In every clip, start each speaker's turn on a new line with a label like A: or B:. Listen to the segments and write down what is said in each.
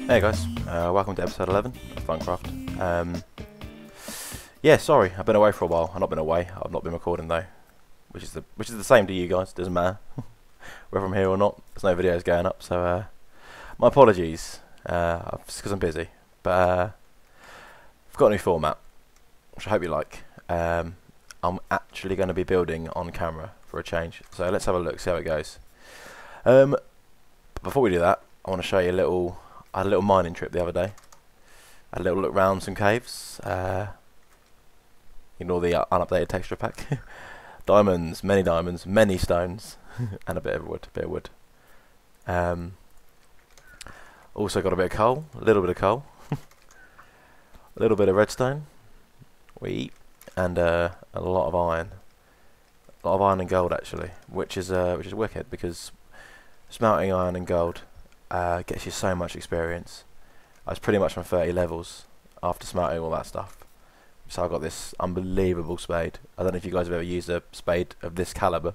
A: Hey guys, welcome to episode 11 of PhunkCraft. Yeah, sorry, I've been away for a while. I've not been away. I've not been recording though, which is the same to you guys. Doesn't matter whether I'm here or not. There's no videos going up, so my apologies. It's because I'm busy, but I've got a new format, which I hope you like. I'm actually going to be building on camera for a change, so let's have a look, see how it goes. Before we do that, I want to show you I had a little mining trip the other day. Had a little look round some caves. Ignore the unupdated texture pack. Diamonds, many stones, and a bit of wood. Also got a bit of coal, a little bit of coal, a little bit of redstone, and a lot of iron. A lot of iron and gold actually, which is wicked because smelting iron and gold gets you so much experience. I was pretty much on 30 levels after smelting all that stuff. So I got this unbelievable spade. I don't know if you guys have ever used a spade of this caliber,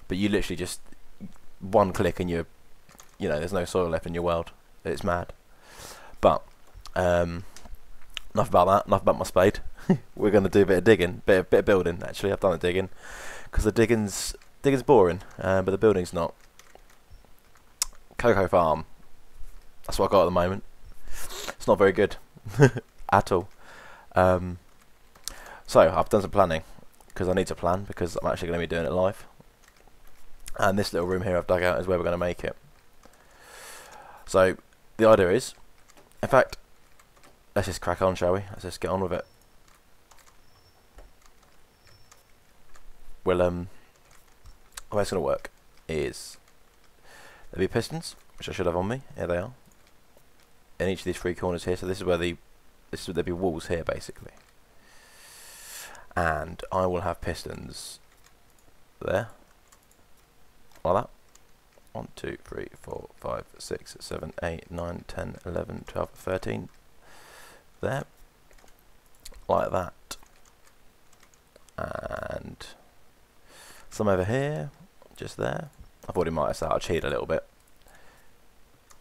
A: but you literally just one click and there's no soil left in your world. It's mad. But enough about that. Enough about my spade. We're going to do a bit of digging, bit of building. Actually, I've done the digging because the digging's boring, but the building's not. Cocoa farm. That's what I got at the moment. It's not very good at all. So I've done some planning because I need to plan because I'm actually going to be doing it live. And this little room here I've dug out is where we're going to make it. So the idea is, in fact, let's just crack on, shall we? Let's just get on with it. Well, the way it's going to work is there'll be pistons, which I should have on me. Here they are. In each of these three corners here. So this is where there'll be walls here, basically. And I will have pistons there, like that. 1, 2, 3, 4, 5, 6, 7, 8, 9, 10, 11, 12, 13. There, like that. And some over here, just there. I've already marked this out. I cheated a little bit.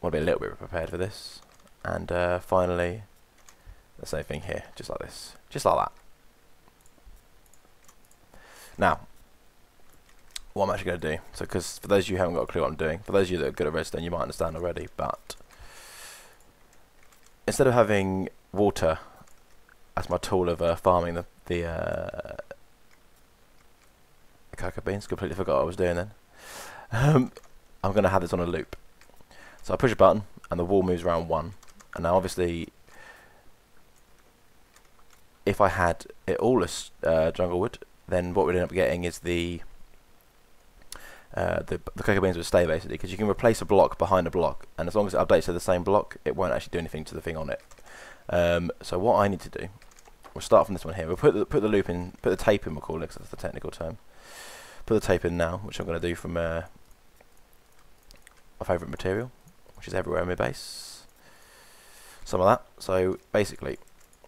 A: Want to be a little bit prepared for this. And finally, the same thing here, just like this, just like that. Now, what I'm actually going to do, so because for those of you who haven't got a clue what I'm doing, for those of you that are good at redstone, you might understand already, but instead of having water as my tool of farming the cocoa beans, completely forgot what I was doing then. I'm going to have this on a loop. So I push a button and the wall moves around one. And now obviously, if I had it all as jungle wood, then what we'd end up getting is the cocoa beans would stay basically, because you can replace a block behind a block, and as long as it updates to the same block, it won't actually do anything to the thing on it. So what I need to do, we'll start from this one here. We'll put the loop in, put the tape in. We'll call it, 'cause that's the technical term. Put the tape in now, which I'm going to do from my favourite material, which is everywhere in my base. Some of that. So basically,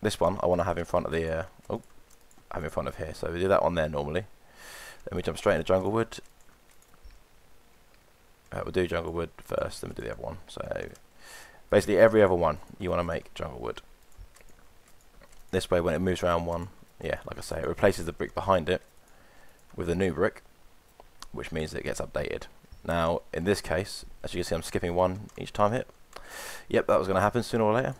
A: this one I want to have in front of the have in front of here. So we do that one there normally. Then we jump straight into jungle wood. We'll do jungle wood first, then we'll do the other one. So basically, every other one you want to make jungle wood. This way, when it moves around one, yeah, like I say, it replaces the brick behind it with a new brick, which means it gets updated. Now, in this case, as you can see, I'm skipping one each time here. Yep, that was going to happen sooner or later.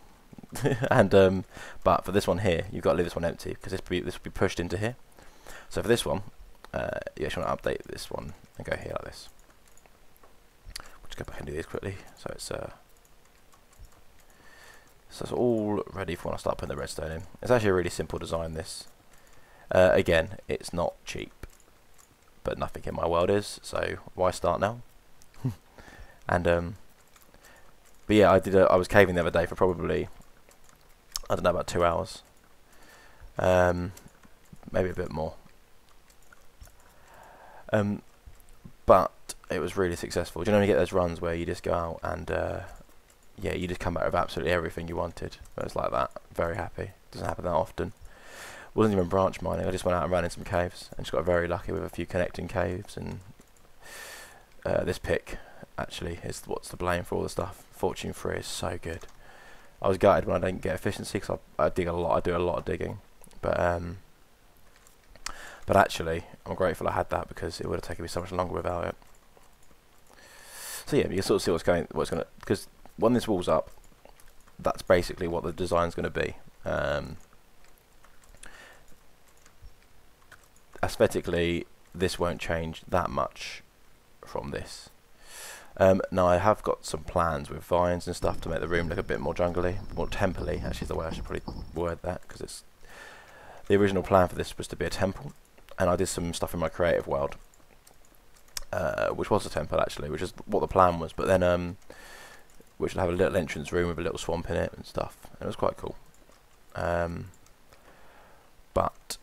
A: And but for this one here, you've got to leave this one empty because this will be pushed into here. So for this one, you actually want to update this one and go here like this. We'll just go back and do these quickly. So it's all ready for when I start putting the redstone in. It's actually a really simple design. This again, it's not cheap, but nothing in my world is. So why start now? And but yeah, I was caving the other day for probably, I don't know, about 2 hours. Maybe a bit more. But it was really successful. Do you know when you get those runs where you just go out and yeah, you just come back with absolutely everything you wanted? It was like that. Very happy. Doesn't happen that often. Wasn't even branch mining. I just went out and ran in some caves and just got very lucky with a few connecting caves. And this pick actually is what's to blame for all the stuff. Fortune 3 is so good. I was gutted when I didn't get efficiency because I dig a lot. I do a lot of digging, but actually I'm grateful I had that because it would have taken me so much longer without it. So yeah, you can sort of see what's gonna, because when this wall's up, that's basically what the design's going to be. Aesthetically, this won't change that much from this. Now I have got some plans with vines and stuff to make the room look a bit more jungly, more temple-y, actually is the way I should probably word that, because it's the original plan for this was to be a temple, and I did some stuff in my creative world, which was a temple actually, which is what the plan was, but then which will have a little entrance room with a little swamp in it and stuff, and it was quite cool. But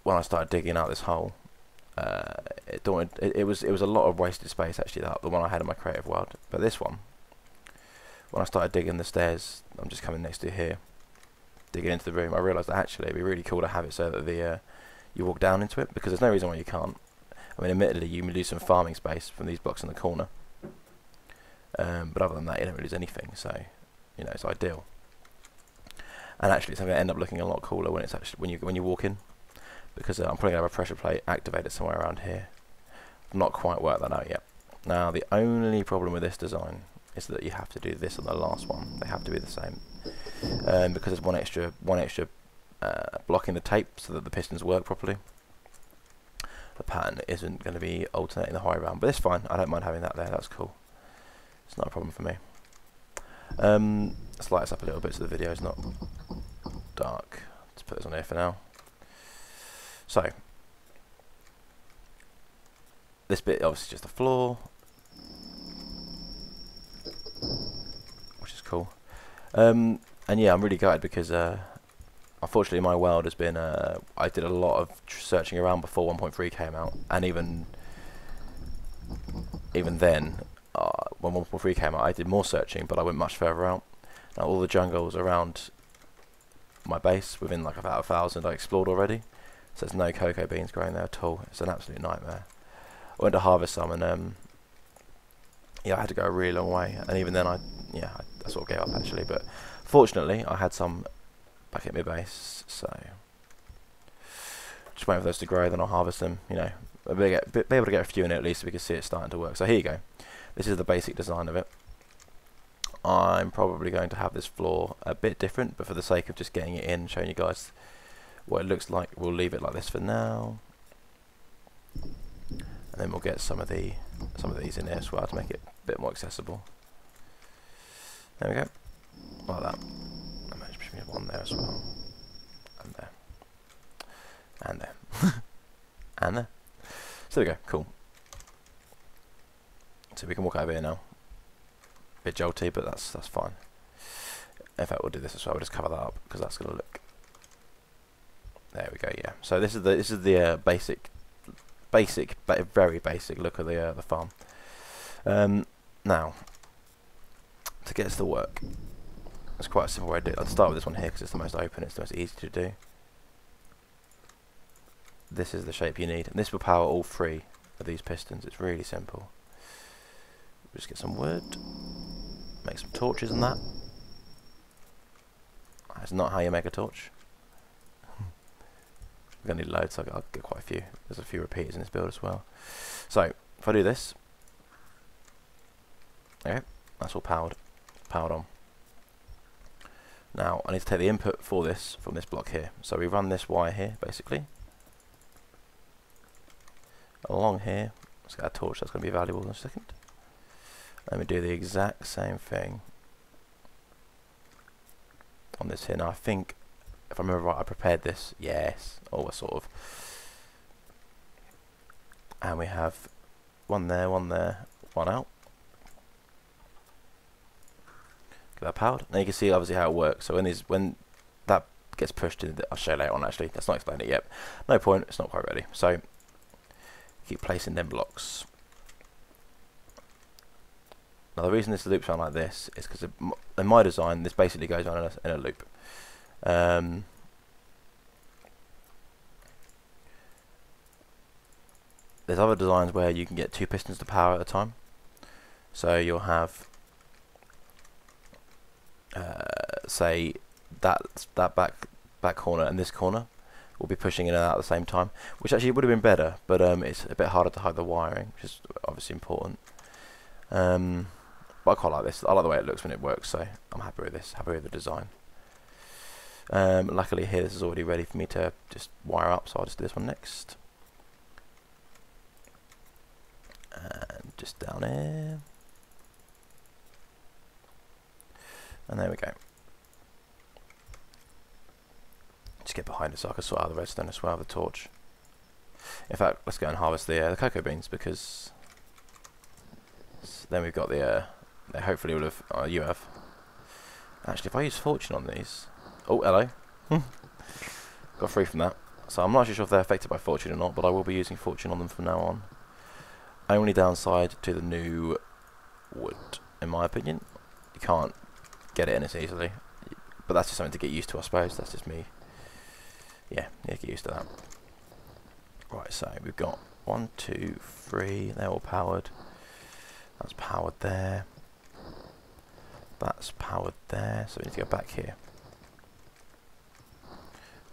A: when I started digging out this hole, it was a lot of wasted space actually, that the one I had in my creative world. But this one, when I started digging the stairs, I'm just coming next to here, digging into the room, I realised that actually it'd be really cool to have it so that the you walk down into it, because there's no reason why you can't. I mean, admittedly you lose some farming space from these blocks in the corner, but other than that you don't really lose anything, so you know, it's ideal. And actually it's going to end up looking a lot cooler when it's actually when you walk in, because I'm probably going to have a pressure plate activated somewhere around here. I've not quite worked that out yet. Now the only problem with this design is that you have to do this on the last one. They have to be the same, because there's one extra blocking the tape so that the pistons work properly. The pattern isn't going to be alternating the high round, but it's fine. I don't mind having that there. That's cool. It's not a problem for me. Let's light this up a little bit so the video is not dark. Let's put this on here for now. So this bit obviously just the floor, which is cool. And yeah, I'm really gutted because unfortunately my world has been I did a lot of searching around before 1.3 came out, and even then when 1.3 came out I did more searching, but I went much further out. Now all the jungles around my base, within like about 1,000, I explored already, so there's no cocoa beans growing there at all. It's an absolute nightmare. I went to harvest some, and yeah, I had to go a really long way, and even then I sort of gave up actually, but fortunately I had some back at my base, so just waiting for those to grow, then I'll harvest them, you know, be able to get a few in it at least so we can see it starting to work. So here you go, this is the basic design of it. I'm probably going to have this floor a bit different, but for the sake of just getting it in, showing you guys what it looks like, we'll leave it like this for now, and then we'll get some of these in here as well to make it a bit more accessible. There we go, like that. I might just put one there as well, and there, and there, and there. So there we go, cool. So we can walk over here now. Bit jolty, but that's fine. In fact, we'll do this as well. We'll just cover that up because that's going to look. There we go. Yeah. So this is the basic, but very basic look of the farm. Now, to get to the work, it's quite a simple way to do it. I'll start with this one here because it's the most open. It's the most easy to do. This is the shape you need, and this will power all three of these pistons. It's really simple. Just get some wood, make some torches and that. That's not how you make a torch. We're going to need loads, so I'll get quite a few. There's a few repeaters in this build as well. So, if I do this, okay, that's all powered on. Now, I need to take the input for this from this block here. So we run this wire here, basically. Along here, let's get a torch, that's going to be valuable in a second. Let me do the exact same thing on this here. Now I think, if I remember right, I prepared this. Yes, or sort of. And we have one there, one out. Get that powered. Now you can see obviously how it works. So when that gets pushed in, I'll show you later on actually. That's not explained it yet. No point, it's not quite ready. So keep placing them blocks. Now the reason this loops around like this is because in my design this basically goes on in a loop. There's other designs where you can get two pistons to power at a time. So you'll have say that back corner and this corner will be pushing in and out at the same time, which actually would have been better, but it's a bit harder to hide the wiring, which is obviously important. But I quite like this. I like the way it looks when it works, so I'm happy with this. Happy with the design. Luckily here, this is already ready for me to just wire up, so I'll just do this one next. And just down here. And there we go. Just get behind it so I can sort out the redstone as well, the torch. In fact, let's go and harvest the cocoa beans, because then we've got the hopefully we'll have, you have. Actually, if I use fortune on these, oh hello, got free from that. So I'm not actually sure if they're affected by fortune or not, but I will be using fortune on them from now on. Only downside to the new wood, in my opinion, you can't get it in as easily, but that's just something to get used to, I suppose. That's just me. Yeah, get used to that. Right, so we've got 1, 2, 3. They're all powered. That's powered there. That's powered there. So we need to go back here.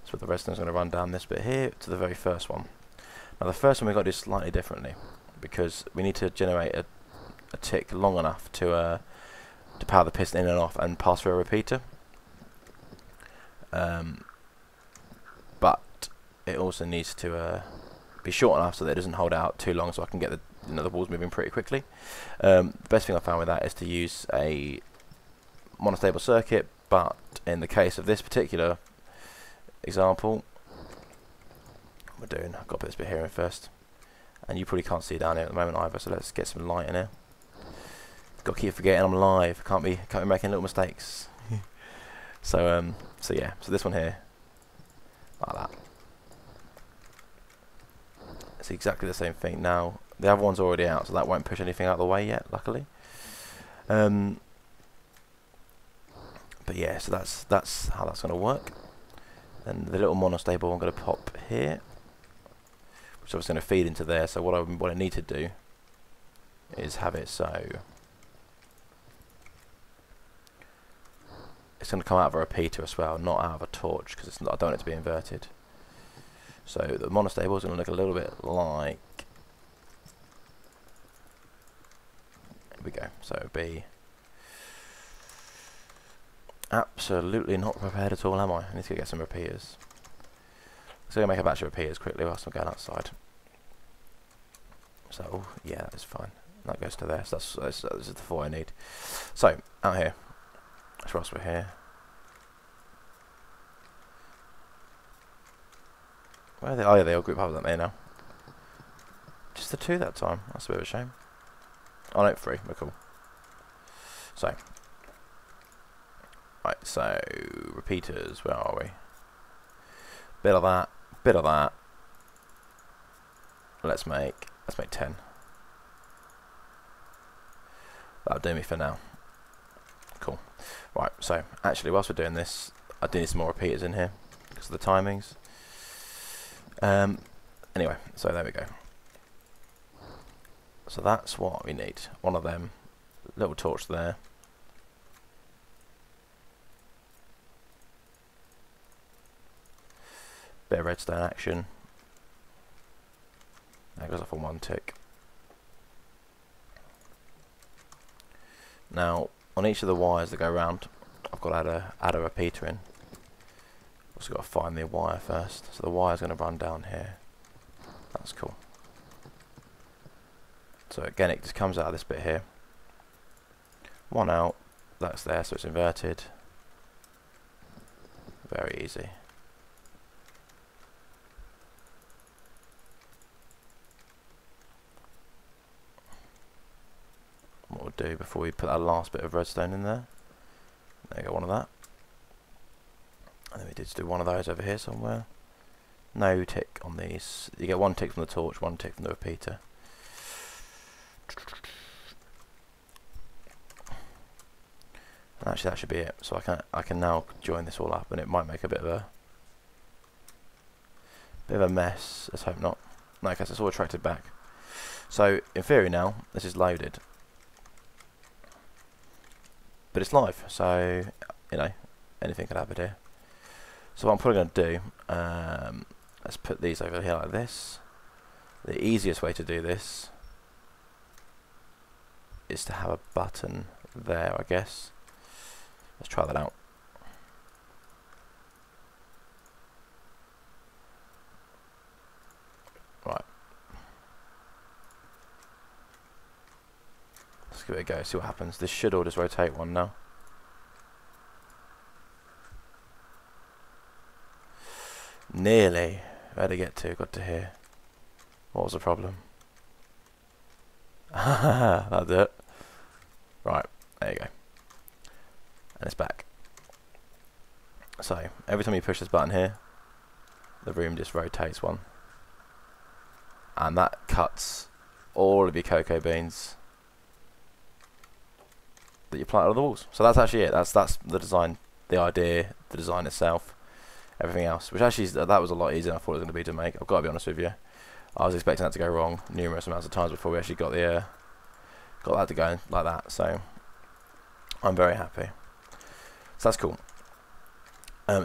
A: So the redstone's going to run down this bit here to the very first one. Now the first one we've got to do slightly differently, because we need to generate a tick long enough to power the piston in and off and pass through a repeater. But it also needs to be short enough so that it doesn't hold out too long, so I can get the walls moving pretty quickly. The best thing I found with that is to use a monostable circuit, but in the case of this particular example, I've got to put this bit here in first, and you probably can't see down here at the moment either, so let's get some light in here. Got to keep forgetting I'm live, can't be making little mistakes. So yeah, so this one here, like that. It's exactly the same thing. Now the other one's already out, so that won't push anything out of the way yet, luckily. But yeah, so that's how that's going to work. And the little monostable I'm going to pop here, which I was going to feed into there. So what I need to do is have it so it's going to come out of a repeater as well, not out of a torch, because I don't want it to be inverted. So the monostable is going to look a little bit like, here we go. So it would be absolutely not prepared at all, am I? I need to go get some repeaters. So I'm going to make a batch of repeaters quickly whilst I'm going outside. So yeah, that is fine. That goes to there. So this is the 4 I need. So out here. That's whilst we're here. Where are they? Oh yeah, they all group up, aren't they now? Just the 2 that time. That's a bit of a shame. Oh no, 3. We're cool. So. Right, so repeaters, where are we? Bit of that, bit of that. Let's make 10. That'll do me for now. Cool. Right, so actually whilst we're doing this, I do need some more repeaters in here because of the timings. Anyway, so there we go. So that's what we need. One of them, little torch there. Bit of redstone action. That goes off on 1 tick. Now, on each of the wires that go around, I've got to add a repeater in. Also got to find the wire first. So the wire's going to run down here. That's cool. So again, it just comes out of this bit here. 1 out. That's there, so it's inverted. Very easy. What we'll do before we put that last bit of redstone in there. There you go, one of that. And then we did do one of those over here somewhere. No tick on these. You get 1 tick from the torch, 1 tick from the repeater. And actually that should be it. So I can now join this all up, and it might make a bit of a mess. Let's hope not. No, because it's all attracted back. So in theory now this is loaded. But it's live, so you know, anything could happen here. So what I'm probably going to do, let's put these over here like this. The easiest way to do this is to have a button there, I guess. Let's try that out. Right. Let's give it a go, see what happens. This should all just rotate one now. Nearly. Where'd I get to? Got to here. What was the problem? That'll do it. Right, there you go. And it's back. So, every time you push this button here, the room just rotates one. And that cuts all of your cocoa beans that you plant on the walls. So that's actually it. That's the design, the idea, the design itself, everything else. Which actually, that was a lot easier than I thought it was going to be to make. I've got to be honest with you. I was expecting that to go wrong numerous amounts of times before we actually got the got that to go like that. So I'm very happy. So that's cool.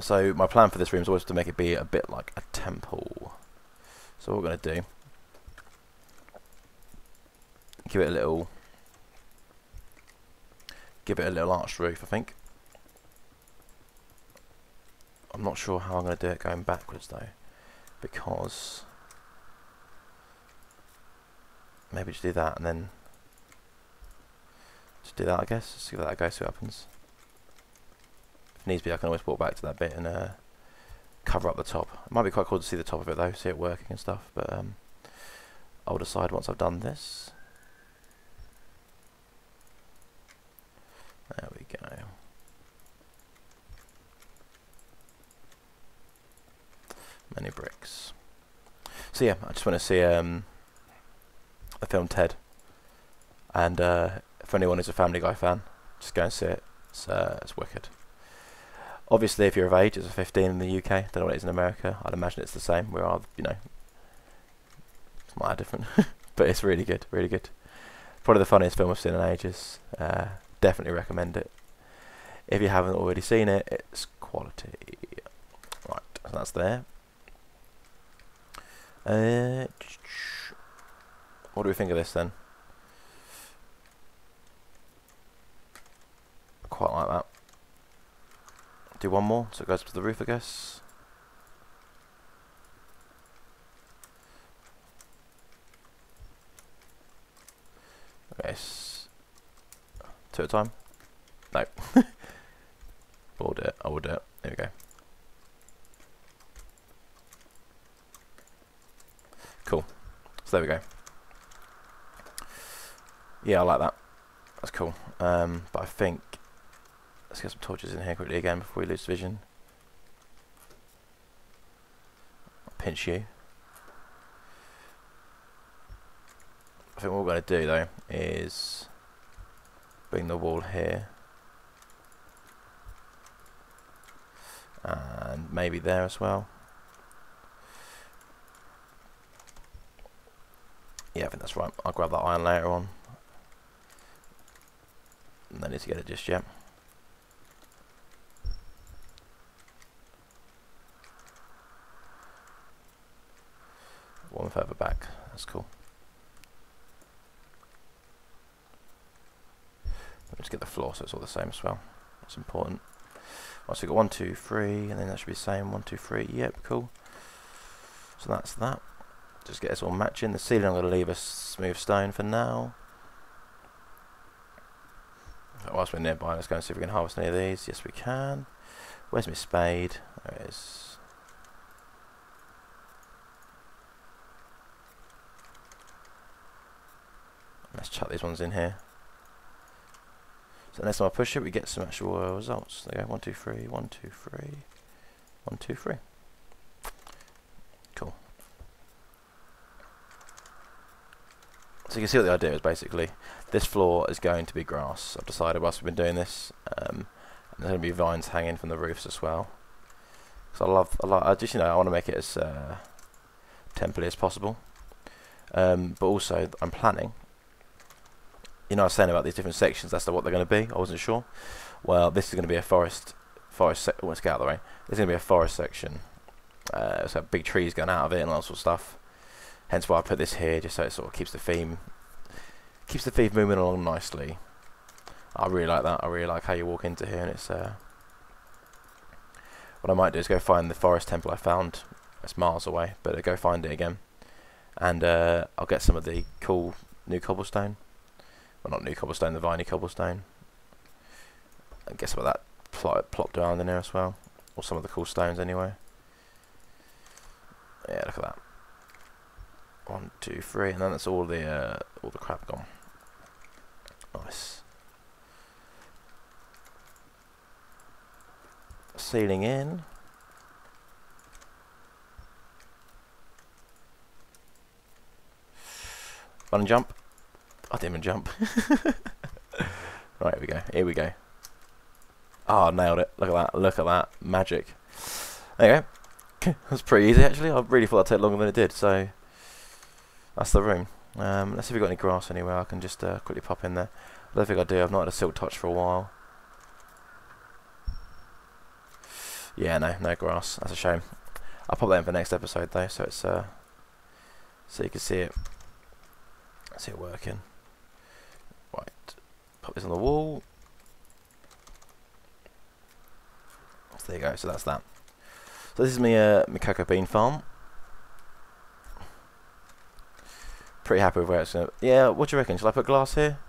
A: So my plan for this room is always to make it be a bit like a temple. So what we're going to do, give it a little arched roof, I think. I'm not sure how I'm going to do it going backwards though, because maybe just do that and then just do that, I guess. Just give that a go, see what happens. If needs be, I can always walk back to that bit and cover up the top. It might be quite cool to see the top of it though, see it working and stuff, but I'll decide once I've done this. There we go. Many bricks. So yeah, I just want to see the film Ted, and if anyone is a Family Guy fan, just go and see it. It's wicked. Obviously, if you're of age, it's a 15 in the UK. Don't know what it is in America. I'd imagine it's the same. We are, you know, it's not that different, but it's really good, really good. Probably the funniest film I've seen in ages. Definitely recommend it. If you haven't already seen it, it's quality. Right, so that's there. What do we think of this then? Quite like that. Do one more, so it goes up to the roof, I guess. Okay, two at a time. No. We'll do it. I will do it. There we go. Cool. So there we go. Yeah, I like that. That's cool. But I think let's get some torches in here quickly again before we lose vision. I'll pinch you. I think what we're going to do though is bring the wall here and maybe there as well. Yeah, I think that's right. I'll grab that iron later on. No need to get it just yet. One further back. That's cool. Let's get the floor so it's all the same as well. That's important. Right, so we've got 1, 2, 3, and then that should be the same. 1, 2, 3. Yep, cool. So that's that. Just get us all matching. The ceiling I'm going to leave a smooth stone for now. Whilst we're nearby, let's go and see if we can harvest any of these. Yes, we can. Where's my spade? There it is. Let's chuck these ones in here. So next time I push it, we get some actual results. There you go. 1, 2, 3. 1, 2, 3. 1, 2, 3. Cool. So you can see what the idea is basically. This floor is going to be grass. I've decided whilst we've been doing this. And there's going to be vines hanging from the roofs as well. So I just, you know, I want to make it as temple-y as possible. But also, I'm planning. You know, I was saying about these different sections. That's what they're going to be. I wasn't sure. Well, this is going to be a forest let's get out of the way. There's going to be a forest section. It's got big trees going out of it and all sorts of stuff. Hence why I put this here, just so it sort of keeps the theme moving along nicely. I really like that. I really like how you walk into here, and it's what I might do is go find the forest temple I found. It's miles away, but I'll go find it again, and I'll get some of the cool new cobblestone. Well, not new cobblestone, the viney cobblestone. I guess some of that plopped around in there as well, or some of the cool stones anyway. Yeah, look at that. 1, 2, 3, and then that's all the crap gone. Nice. Ceiling in. Run and jump. I didn't even jump. Right, here we go. Here we go. Oh, nailed it. Look at that. Look at that. Magic. There you go. That's pretty easy, actually. I really thought that'd take longer than it did, so that's the room. Let's see if we've got any grass anywhere. I can just quickly pop in there. I don't think I do. I've not had a silk touch for a while. Yeah, no grass. That's a shame. I'll pop that in for next episode, though, so it's so you can see it. See it working. Right, pop this on the wall. So there you go. So that's that. So this is my cocoa bean farm. Pretty happy with where it's gonna. Yeah, what do you reckon? Shall I put glass here?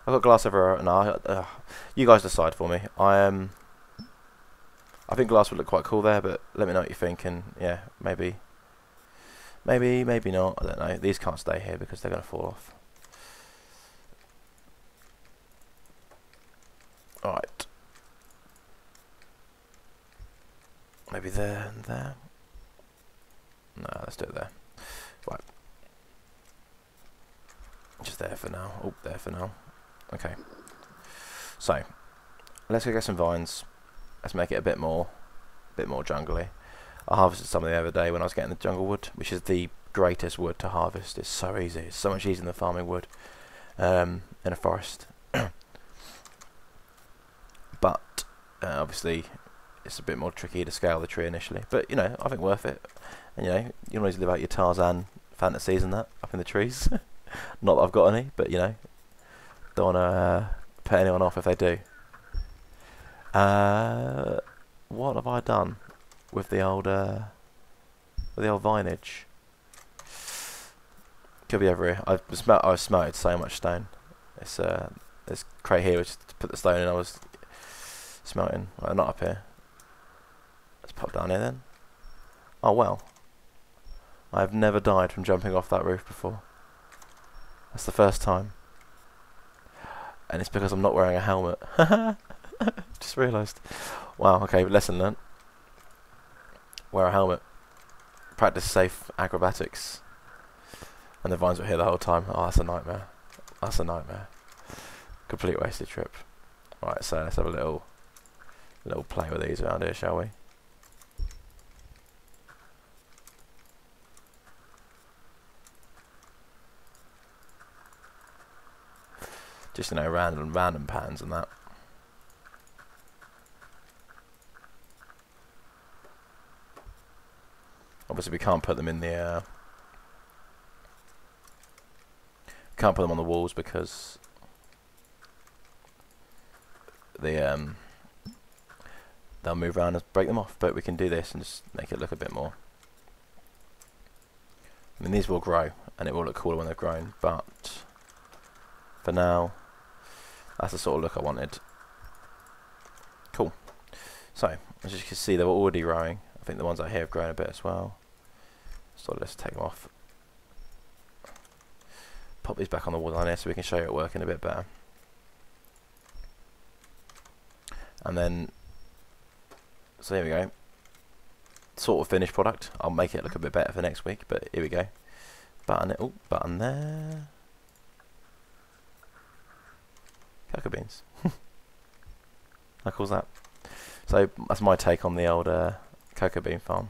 A: I've got glass everywhere. No, you guys decide for me. I think glass would look quite cool there, but let me know what you think. And yeah, maybe not. I don't know. These can't stay here because they're gonna fall off. Alright. Maybe there and there. No, let's do it there. Right. Just there for now. Oh, there for now. Okay. So, let's go get some vines. Let's make it a bit more jungly. I harvested some the other day when I was getting the jungle wood, which is the greatest wood to harvest. It's so easy. It's so much easier than farming wood in a forest. But obviously, it's a bit more tricky to scale the tree initially. But you know, I think worth it. And you know, you can always live out your Tarzan fantasies and that up in the trees. Not that I've got any, but you know, don't want to put anyone off if they do. What have I done with the old vinage? Could be over here. I've smelted so much stone. It's this crate here which to put the stone in. I was smelting. Well, not up here. Let's pop down here then. Oh well. I've never died from jumping off that roof before. That's the first time. And it's because I'm not wearing a helmet. Just realised. Wow, okay, lesson learnt. Wear a helmet. Practice safe acrobatics. And the vines were here the whole time. Oh, that's a nightmare. That's a nightmare. Complete wasted trip. Right, so let's have a little play with these around here, shall we? Just, you know, random patterns and that. Obviously, we can't put them in the can't put them on the walls because they'll move around and break them off. But we can do this and just make it look a bit more. I mean, these will grow and it will look cooler when they've grown, but for now, that's the sort of look I wanted. Cool. So, as you can see, they were already growing. I think the ones out here have grown a bit as well. So let's take them off. Pop these back on the wall down here so we can show you it working a bit better. And then, so here we go. Sort of finished product. I'll make it look a bit better for next week, but here we go. Button it. Oh, button there. Cocoa beans. How cool is that? So that's my take on the old cocoa bean farm.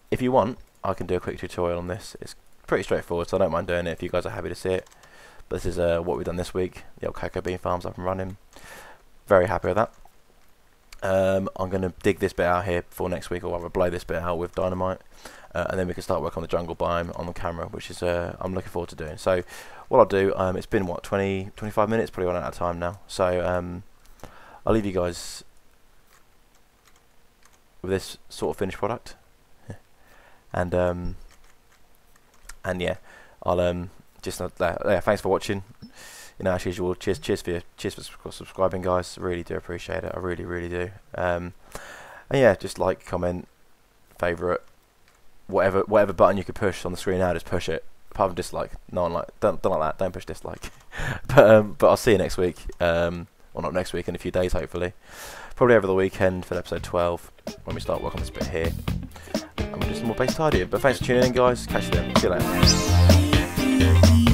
A: If you want, I can do a quick tutorial on this. It's pretty straightforward, so I don't mind doing it if you guys are happy to see it. But this is what we've done this week. The old cocoa bean farm's up and running. Very happy with that. I'm going to dig this bit out here for next week, or rather blow this bit out with dynamite, and then we can start work on the jungle biome on the camera, which is I'm looking forward to doing. So what I'll do, it's been what, 25 minutes, probably run out of time now, so I'll leave you guys with this sort of finished product. And yeah, I'll just yeah, thanks for watching. You know, as usual, cheers for subscribing, guys. Really do appreciate it. I really do. And yeah, just like, comment, favourite, whatever button you could push on the screen now, just push it. Apart from dislike, no one don't like that. Don't push dislike. But I'll see you next week. Well, not next week, in a few days, hopefully. Probably over the weekend for episode 12 when we start working on this bit here. And we'll do some more base tidying. But thanks for tuning in, guys. Catch you then. See you later.